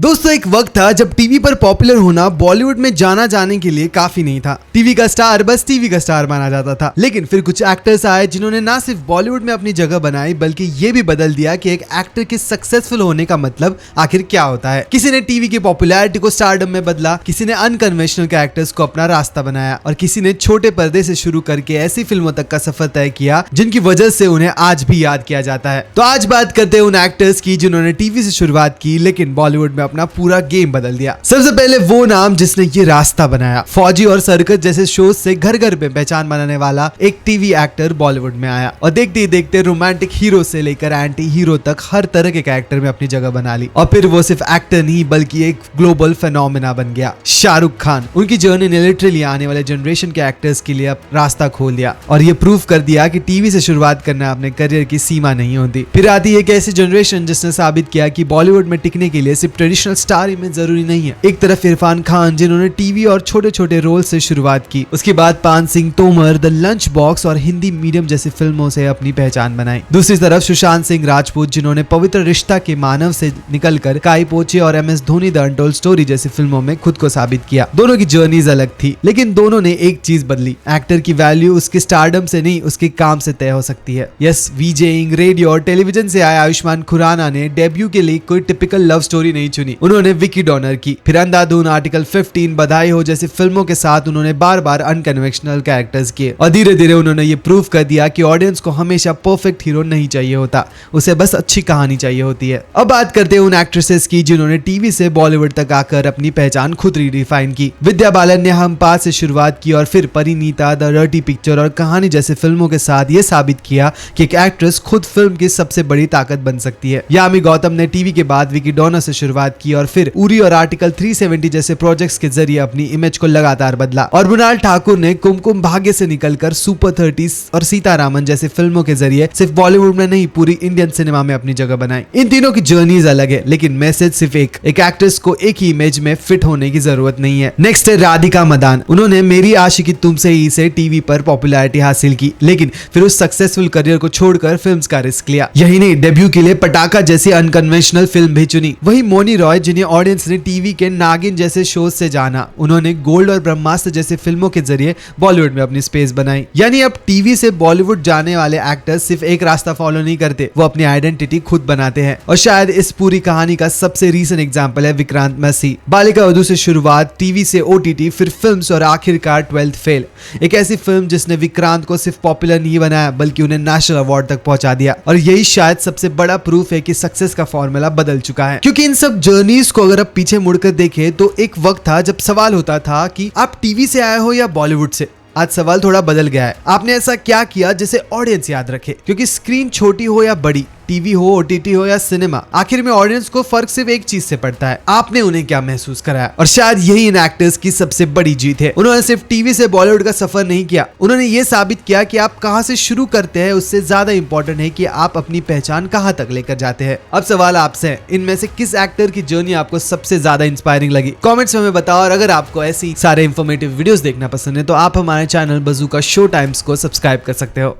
दोस्तों एक वक्त था जब टीवी पर पॉपुलर होना बॉलीवुड में जाना जाने के लिए काफी नहीं था। टीवी का स्टार बस टीवी का स्टार माना जाता था। लेकिन फिर कुछ एक्टर्स आए जिन्होंने ना सिर्फ बॉलीवुड में अपनी जगह बनाई बल्कि ये भी बदल दिया कि एक एक्टर के सक्सेसफुल होने का मतलब आखिर क्या होता है। किसी ने टीवी की पॉपुलैरिटी को स्टारडम में बदला, किसी ने अनकन्वेंशनल कैरेक्टर्स को अपना रास्ता बनाया और किसी ने छोटे पर्दे से शुरू करके ऐसी फिल्मों तक का सफर तय किया जिनकी वजह से उन्हें आज भी याद किया जाता है। तो आज बात करते हैं उन एक्टर्स की जिन्होंने टीवी से शुरुआत की लेकिन बॉलीवुड में अपना पूरा गेम बदल दिया। सबसे पहले वो नाम जिसने ये रास्ता बनाया। फौजी और सर्कस जैसे शोज से घर घर में पहचान बनाने वाला एक टीवी एक्टर बॉलीवुड में आया और देखते ही देखते रोमांटिक हीरो से लेकर एंटी हीरो तक हर तरह के कैरेक्टर में अपनी जगह बना ली और फिर वो सिर्फ एक्टर नहीं बल्कि एक ग्लोबल फेनोमेना बन गया। शाहरुख खान। उनकी जर्नी ने लिटरली आने वाले जनरेशन के एक्टर्स के लिए रास्ता खोल दिया और ये प्रूव कर दिया कि टीवी से शुरुआत करना अपने करियर की सीमा नहीं होती। फिर आती एक ऐसी जनरेशन जिसने साबित किया कि बॉलीवुड में टिकने के लिए सिर्फ ट्रेडिशनल स्टार इमेज जरूरी नहीं है। एक तरफ इरफान खान जिन्होंने टीवी और छोटे छोटे रोल से शुरुआत की, उसके बाद पान Singh Tomar, the lunch box और हिंदी मीडियम जैसी फिल्मों से अपनी पहचान बनाई। दूसरी तरफ सुशांत सिंह राजपूत जिन्होंने पवित्र रिश्ता के मानव से निकलकर काई पोचे और MS Dhoni the untold story जैसी फिल्मों में खुद को साबित किया। दोनों की जर्नीज अलग थी लेकिन दोनों ने एक चीज बदली, एक्टर की वैल्यू उसके स्टारडम से नहीं उसके काम से तय हो सकती है। यस, वीजेइंग, रेडियो और टेलीविजन से आए आयुष्मान खुराना ने डेब्यू के लिए कोई टिपिकल लव स्टोरी नहीं चुनी, उन्होंने विकी डॉनर की। फिर अंधाधुन, आर्टिकल 15, बधाई हो जैसी फिल्मों के साथ उन्होंने बार बार अनकन्वेंशनल कैरेक्टर्स किए और धीरे धीरे उन्होंने ये प्रूव कर दिया कि ऑडियंस को हमेशा परफेक्ट हीरो नहीं चाहिए होता, उसे बस अच्छी कहानी चाहिए होती है। अब बात करते हैं उन एक्ट्रेसेस की जिन्होंने टीवी से बॉलीवुड तक आकर अपनी पहचान खुद रिडिफाइन की। विद्या बालन ने हम पास से शुरुआत की और फिर परिणीता, द डर्टी पिक्चर और कहानी जैसे फिल्मों के साथ ये साबित किया कि एक एक्ट्रेस खुद फिल्म की सबसे बड़ी ताकत बन सकती है। यामी गौतम ने टीवी के बाद विकी डॉनर से शुरुआत की और फिर उरी और आर्टिकल 370 जैसे प्रोजेक्ट्स के जरिए अपनी इमेज को लगातार बदला और मृणाल ठाकुर ने कुमकुम भाग्य से निकलकर सुपर 30 और सीतारामन जैसी फिल्मों के जरिए सिर्फ बॉलीवुड में नहीं पूरी इंडियन सिनेमा में अपनी जगह बनाई। इन तीनों की जर्नीज अलग है लेकिन मैसेज सिर्फ एक एक्ट्रेस को एक ही इमेज में फिट होने की जरूरत नहीं है। नेक्स्ट है राधिका मदान। उन्होंने मेरी आशिकी तुमसे ही से टीवी पर पॉपुलैरिटी हासिल की लेकिन फिर उस सक्सेसफुल करियर को छोड़कर फिल्म्स का रिस्क लिया। यही नहीं, डेब्यू के लिए पटाखा जैसी अनकन्वेंशनल फिल्म भी चुनी। वही मोनी रॉय जिन्हें ऑडियंस ने टीवी के नागिन जैसे शोज से जाना, उन्होंने गोल्ड और ब्रह्मास्त्र जैसी फिल्मों के जरिए बॉलीवुड में अपनी स्पेस बनाई। यानी अब टीवी से बॉलीवुड जाने वाले एक्टर्स सिर्फ एक रास्ता फॉलो नहीं करते, वो अपनी आइडेंटिटी खुद बनाते हैं। और शायद इस पूरी कहानी का सबसे रीसेंट एग्जांपल है विक्रांत मैसी। बालिका वधू से शुरुआत, टीवी से OTT, फिर फिल्म्स और आखिरकार 12th फेल, एक ऐसी फिल्म जिसने विक्रांत को सिर्फ पॉपुलर नहीं बनाया बल्कि उन्हें नेशनल अवार्ड तक पहुंचा दिया। और यही शायद सबसे बड़ा प्रूफ है कि सक्सेस का फॉर्मूला बदल चुका है। क्योंकि इन सब जर्नीज को अगर आप पीछे मुड़कर देखें तो एक वक्त था जब सवाल होता था कि आप टीवी से आए हो या बॉलीवुड से। आज सवाल थोड़ा बदल गया है, आपने ऐसा क्या किया जिसे ऑडियंस याद रखे। क्योंकि स्क्रीन छोटी हो या बड़ी, टीवी हो, OTT हो या सिनेमा, आखिर में ऑडियंस को फर्क सिर्फ एक चीज से पड़ता है, आपने उन्हें क्या महसूस कराया। और शायद यही इन एक्टर्स की सबसे बड़ी जीत है। उन्होंने सिर्फ टीवी से बॉलीवुड का सफर नहीं किया, उन्होंने ये साबित किया कि आप कहां से शुरू करते हैं उससे ज्यादा इंपॉर्टेंट है कि आप अपनी पहचान कहां तक लेकर जाते हैं। अब सवाल आपसे है, इनमें से किस एक्टर की जर्नी आपको सबसे ज्यादा इंस्पायरिंग लगी? कॉमेंट्स में हमें बताओ। और अगर आपको ऐसी सारे इंफॉर्मेटिव वीडियोस देखना पसंद है तो आप हमारे चैनल बज़ूका शो टाइम्स को सब्सक्राइब कर सकते हो।